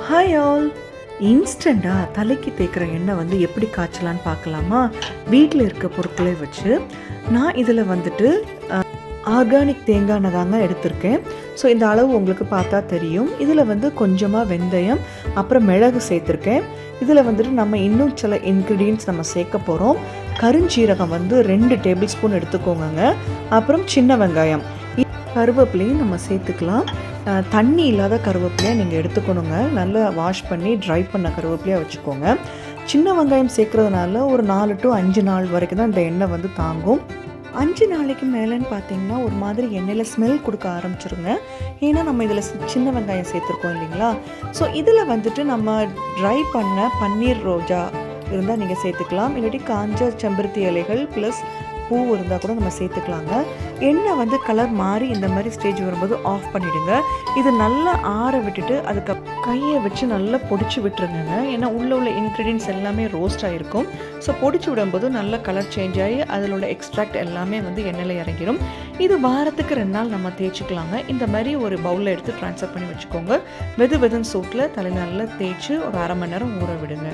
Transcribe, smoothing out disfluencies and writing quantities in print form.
Hi all. இன்ஸ்டண்ட்டாக தலைக்கு தேய்க்கிற எண்ணெய் வந்து எப்படி காய்ச்சலான்னு பார்க்கலாமா? வீட்டில் இருக்க பொருட்களை வச்சு நான் இதில் வந்துட்டு ஆர்கானிக் தேங்காய் எண்ணெய் தாங்க எடுத்திருக்கேன். ஸோ இந்த அளவு உங்களுக்கு பார்த்தா தெரியும். இதில் வந்து கொஞ்சமாக வெந்தயம், அப்புறம் மிளகு சேர்த்துருக்கேன். இதில் வந்துட்டு நம்ம இன்னும் சில இன்க்ரீடியன்ட்ஸ் நம்ம சேர்க்க போகிறோம். கருஞ்சீரகம் வந்து 2 டேபிள் ஸ்பூன் எடுத்துக்கோங்க. அப்புறம் சின்ன வெங்காயம், கருவேப்பிலையும் நம்ம சேர்த்துக்கலாம். தண்ணி இல்லாத கருவேப்பிலையாக நீங்கள் எடுத்துக்கணுங்க. நல்லா வாஷ் பண்ணி ட்ரை பண்ண கருவேப்பிலையாக வச்சுக்கோங்க. சின்ன வெங்காயம் சேர்க்குறதுனால ஒரு 4 to 5 நாள் வரைக்கும் தான் இந்த எண்ணெய் வந்து தாங்கும். 5 நாளைக்கு மேலேன்னு பார்த்தீங்கன்னா ஒரு மாதிரி எண்ணெயில் ஸ்மெல் கொடுக்க ஆரம்பிச்சிருங்க. ஏன்னா நம்ம இதில் சின்ன வெங்காயம் சேர்த்துருக்கோம் இல்லைங்களா? ஸோ இதில் வந்துட்டு நம்ம ட்ரை பண்ண பன்னீர் ரோஜா இருந்தால் நீங்கள் சேர்த்துக்கலாம். இல்லாட்டி காஞ்ச செம்பருத்தி இலைகள் ப்ளஸ் பூ இருந்தால் கூட நம்ம சேர்த்துக்கலாங்க. எண்ணெய் வந்து கலர் மாறி இந்த மாதிரி ஸ்டேஜ் வரும்போது ஆஃப் பண்ணிவிடுங்க. இது நல்லா ஆற விட்டுட்டு அதுக்கு கையை வச்சு நல்லா பொடிச்சு விட்டுருங்க. ஏன்னா உள்ள இன்க்ரீடியன்ஸ் எல்லாமே ரோஸ்ட் ஆகிருக்கும். ஸோ பொடிச்சு விடும்போது நல்ல கலர் சேஞ்ச் ஆகி அதில் உள்ள எக்ஸ்ட்ராக்ட் எல்லாமே வந்து எண்ணெயில் இறங்கிடும். இது வாரத்துக்கு 2 நாள் நம்ம தேய்ச்சிக்கலாங்க. இந்த மாதிரி ஒரு பவுலில் எடுத்து ட்ரான்ஸ்ஃபர் பண்ணி வச்சுக்கோங்க. வெதுன்னு சூட்டில் தலை நல்லா தேய்ச்சி ஒரு 1/2 மணி நேரம் ஊற விடுங்க.